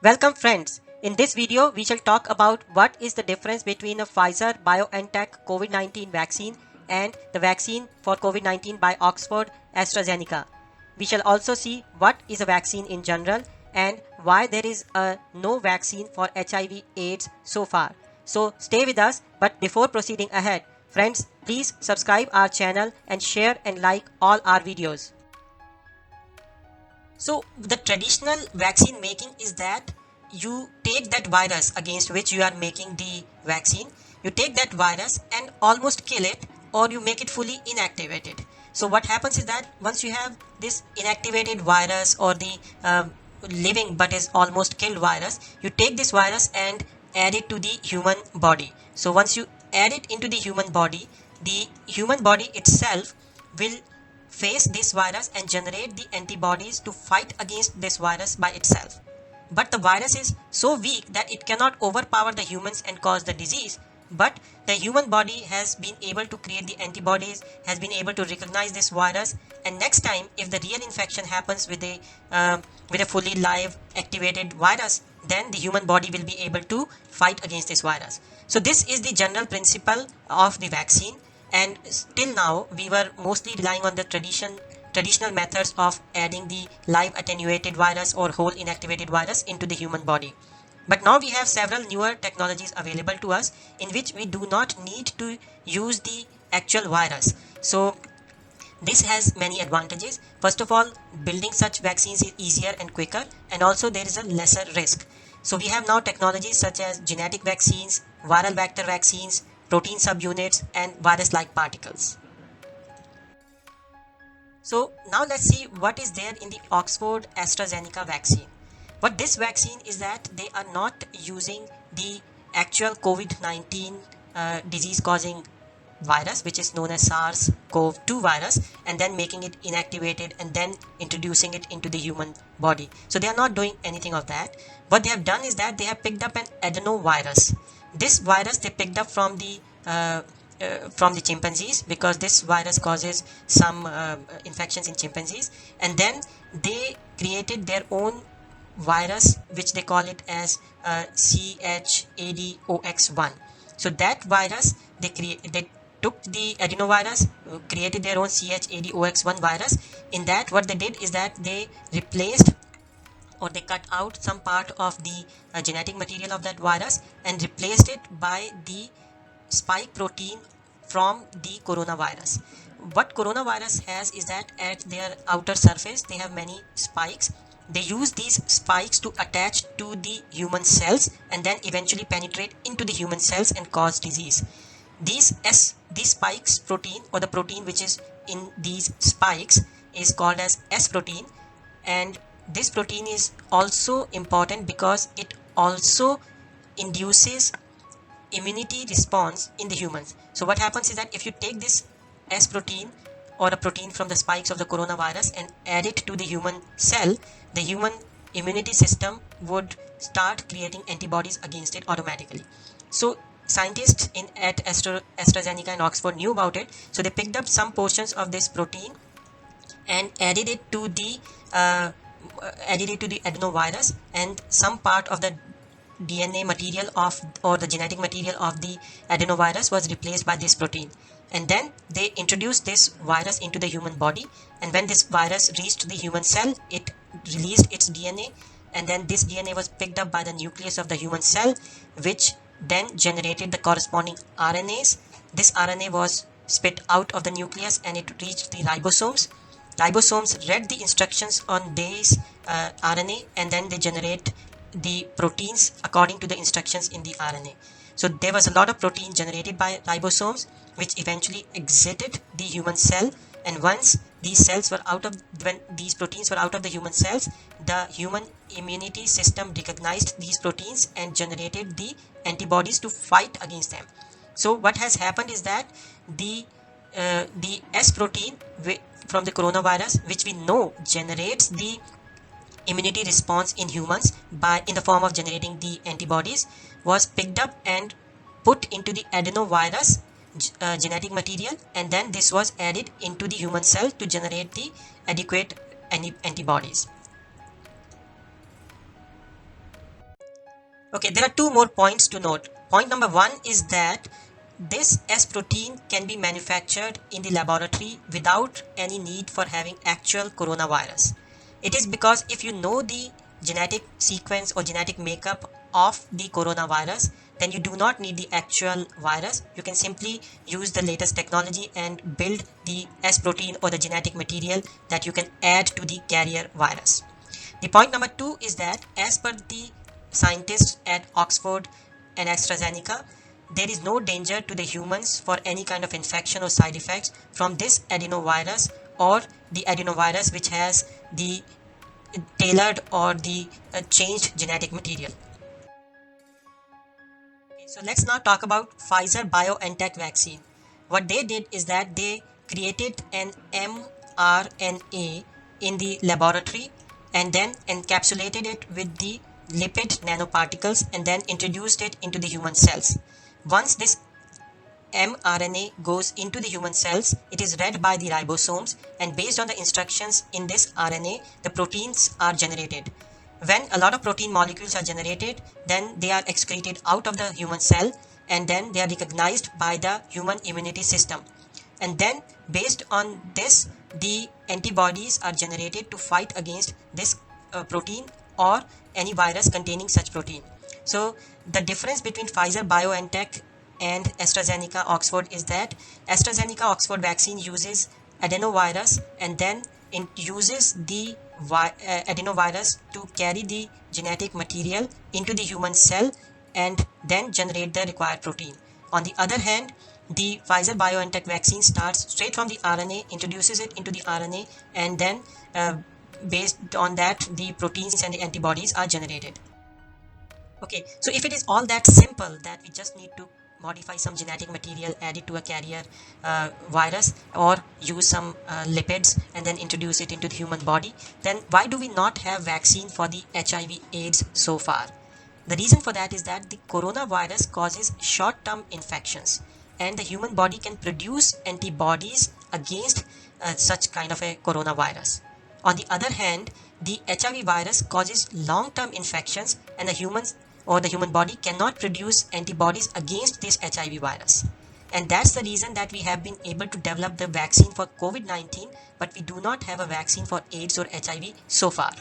Welcome friends. In this video, we shall talk about what is the difference between a Pfizer BioNTech COVID-19 vaccine and the vaccine for COVID-19 by Oxford AstraZeneca. We shall also see what is a vaccine in general and why there is a no vaccine for HIV AIDS so far. So stay with us, but before proceeding ahead, friends, please subscribe our channel and share and like all our videos. So the traditional vaccine making is that you take that virus against which you are making the vaccine, you take that virus and almost kill it, or you make it fully inactivated. So what happens is that once you have this inactivated virus or the living but is almost killed virus, you take this virus and add it to the human body. So once you add it into the human body itself will face this virus and generate the antibodies to fight against this virus by itself. But the virus is so weak that it cannot overpower the humans and cause the disease. But the human body has been able to create the antibodies, has been able to recognize this virus, and next time, if the real infection happens with a fully live activated virus, then the human body will be able to fight against this virus. So this is the general principle of the vaccine, and till now we were mostly relying on the traditional methods of adding the live attenuated virus or whole inactivated virus into the human body. But now we have several newer technologies available to us in which we do not need to use the actual virus. So this has many advantages. First of all, building such vaccines is easier and quicker, and also there is a lesser risk. So we have now technologies such as genetic vaccines, viral vector vaccines, protein subunits, and virus-like particles. So now let's see what is there in the Oxford AstraZeneca vaccine. What this vaccine is that they are not using the actual COVID-19 disease causing virus, which is known as SARS-CoV-2 virus, and then making it inactivated and then introducing it into the human body. So they are not doing anything of that. What they have done is that they have picked up an adenovirus. This virus they picked up from the chimpanzees, because this virus causes some infections in chimpanzees, and then they created their own virus which they call it as CHADOX1. So that virus they took the adenovirus, created their own CHADOX1 virus. In that, what they did is that they replaced or they cut out some part of the genetic material of that virus and replaced it by the spike protein from the coronavirus. What coronavirus has is that at their outer surface they have many spikes. They use these spikes to attach to the human cells and then eventually penetrate into the human cells and cause disease. These spikes protein, or the protein which is in these spikes, is called as S protein, and this protein is also important because it also induces immunity response in the humans. So what happens is that if you take this S protein or a protein from the spikes of the coronavirus and add it to the human cell, the human immunity system would start creating antibodies against it automatically. So scientists at AstraZeneca and Oxford knew about it, so they picked up some portions of this protein and uh, added it to the adenovirus, and some part of the DNA material of, or the genetic material of the adenovirus was replaced by this protein. And then they introduced this virus into the human body, and when this virus reached the human cell, it released its DNA, and then this DNA was picked up by the nucleus of the human cell, which then generated the corresponding RNAs. This RNA was spit out of the nucleus and it reached the ribosomes. Ribosomes read the instructions on this RNA, and then they generate the proteins according to the instructions in the RNA. So there was a lot of protein generated by ribosomes, which eventually exited the human cell. And once when these proteins were out of the human cells, the human immunity system recognized these proteins and generated the antibodies to fight against them. So what has happened is that the S protein from the coronavirus, which we know generates the immunity response in humans by in the form of generating the antibodies, was picked up and put into the adenovirus genetic material, and then this was added into the human cell to generate the adequate antibodies. Okay, there are two more points to note. Point number one is that this S protein can be manufactured in the laboratory without any need for having actual coronavirus. It is because if you know the genetic sequence or genetic makeup of the coronavirus, then you do not need the actual virus. You can simply use the latest technology and build the S protein or the genetic material that you can add to the carrier virus. The point number two is that, as per the scientists at Oxford and AstraZeneca, there is no danger to the humans for any kind of infection or side effects from this adenovirus or the adenovirus which has the tailored or the changed genetic material. Okay, so let's now talk about Pfizer BioNTech vaccine. What they did is that they created an mRNA in the laboratory and then encapsulated it with the lipid nanoparticles and then introduced it into the human cells. Once this mRNA goes into the human cells, it is read by the ribosomes, and based on the instructions in this RNA, the proteins are generated. When a lot of protein molecules are generated, then they are excreted out of the human cell and then they are recognized by the human immunity system. And then, based on this, the antibodies are generated to fight against this protein or any virus containing such protein. So, the difference between Pfizer BioNTech and AstraZeneca Oxford is that AstraZeneca Oxford vaccine uses adenovirus and then it uses the adenovirus to carry the genetic material into the human cell and then generate the required protein. On the other hand, the Pfizer BioNTech vaccine starts straight from the RNA, introduces it into the RNA, and then based on that, the proteins and the antibodies are generated. Okay, so if it is all that simple that we just need to modify some genetic material, add it to a carrier virus, or use some lipids and then introduce it into the human body, then why do we not have vaccine for the HIV/AIDS so far? The reason for that is that the coronavirus causes short-term infections, and the human body can produce antibodies against such kind of a coronavirus. On the other hand, the HIV virus causes long-term infections, and the humans or the human body cannot produce antibodies against this HIV virus. And that's the reason that we have been able to develop the vaccine for COVID-19, but we do not have a vaccine for AIDS or HIV so far.